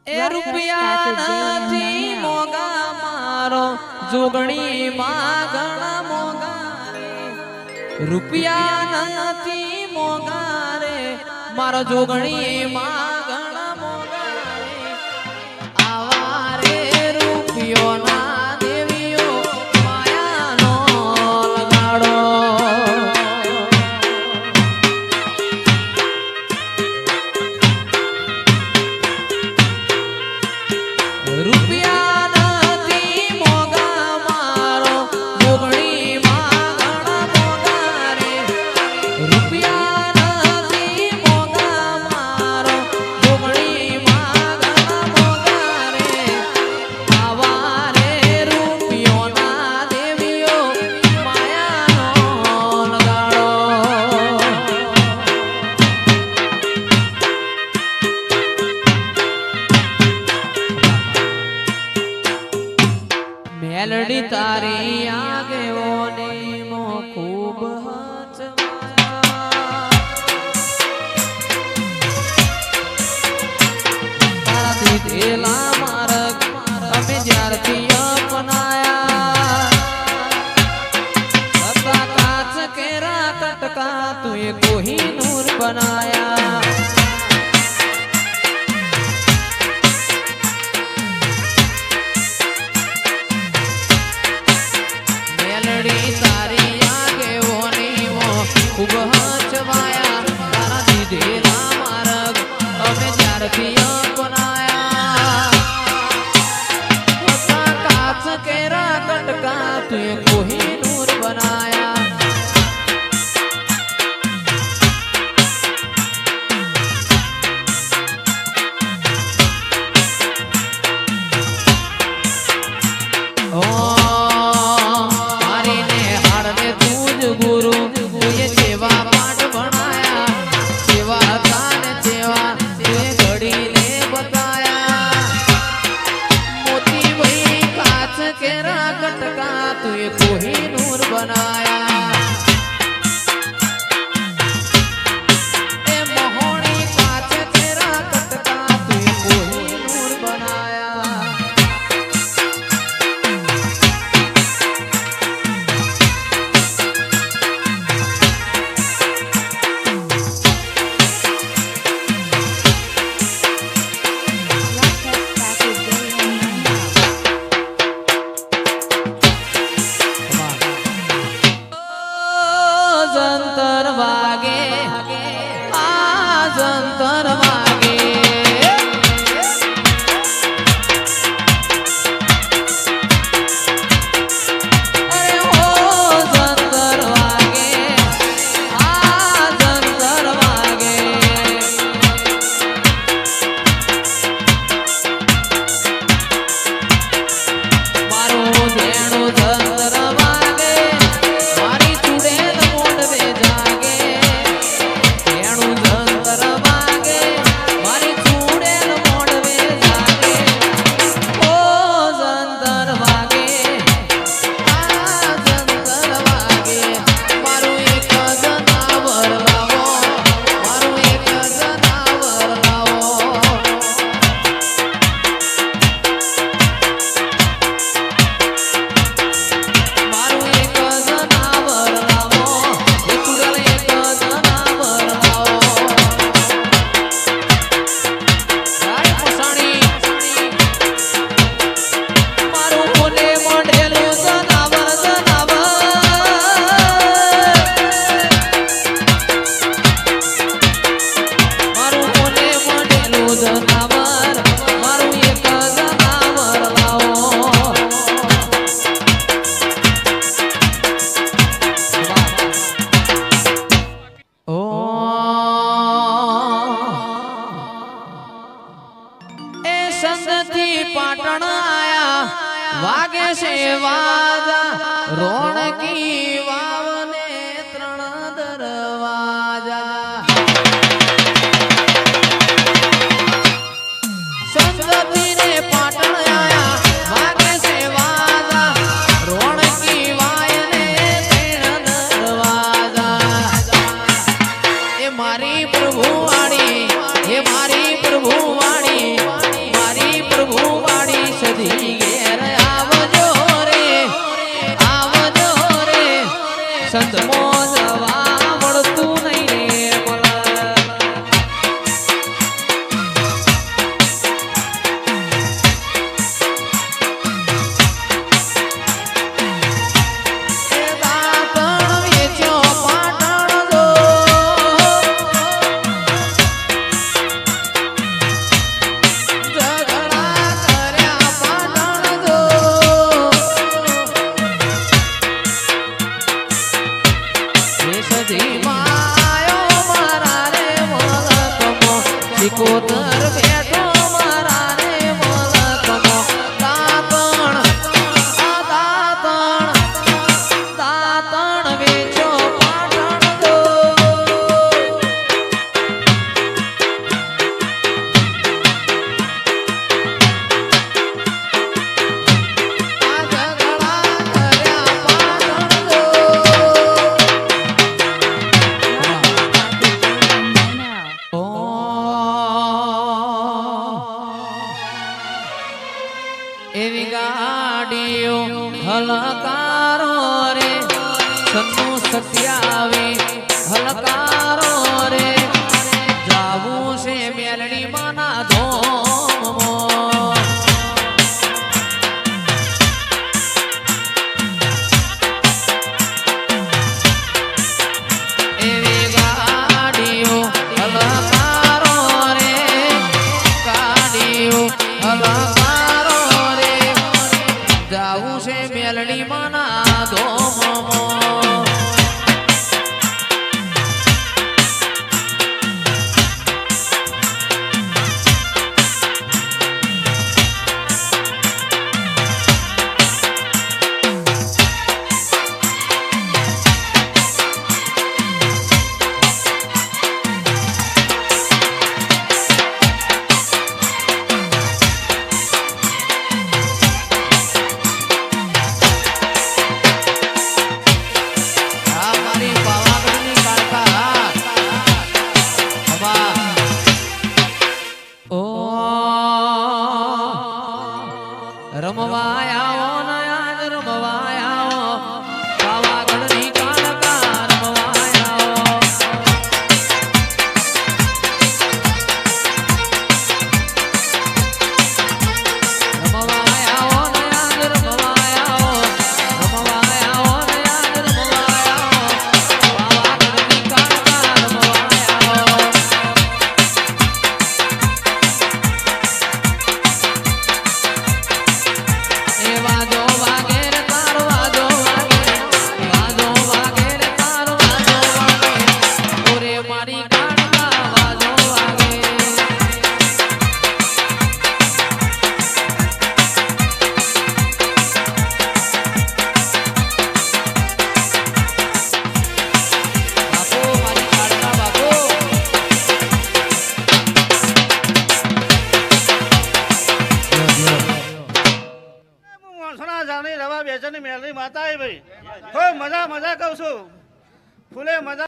એ રૂપિયા નથી મોગા મારો જોગણી માં ઘણા મોગા રે રૂપિયા નથી મોગા રે મારો જોગણી માં ઘણા મોગા રે આવા રે રૂપિયો ના દેવીઓ માયાનો લગાડો મેલડી તારી આગે ઓને મો ખૂબ તારાથી થેલા માર્ગ અમે જ્યારથી અપનાયા હતા કાચ કેરા કટકા તુએ કોહિનૂર બનાયા તારી આગે ઓની મો ખૂબ હચવાયા તારા દીધેલા માર્ગ અમે ત્યારથી અપનાયા હતા કાચ કેરા કટકા તુએ કોહિનૂર બનાયા कोहिनूर बनाया ए मोहनी काच तेरा कटका तू कोहिनूर बनाया जंतर वागे आ जंतर वागे अरे हो जंतर वागे आ जंतर वागे मारो धेणो जंतर वागे मारी चुड़ेल पाटण आया वागे से वाजा रोणकी वावने त्रण दरवाजा संगति ने पाटण आया वागे से वाजा रोणकी वायने त्रण दरवाजा ये मारी प्रभु वाणी ये मारी प्रभु वाणी मारी એવી ગાડીઓ હલકારો રે સન્નુ સત્યાવી હલકારો રે જાવું છે મેલડી માના ધોમમાં એવી ગાડીઓ હલકારો રે ગાડીઓ હલકારો રે જાવું છે મેલડી માના ધોમમાં રમવાયાઓ નયાજ રમવાયાઓ પાવાગઢની કાળકા રમવાયાઓ રમવાયાઓ નયાજ રમવાયાઓ રમવાયાઓ નયાજ રમવાયાઓ પાવાગઢની કાળકા રમવાયાઓ વાજો વાગે રે તારો વાજો વાગે રે તારો વાજો વાગે ઓરે મારી કાળકા વાજો વાગે બાપુ મારી કાળકા બાપુ સોના જાણી રવા બેચની મેલની માતા ભાઈ ખૂબ મજા કહું છું ફૂલે મજા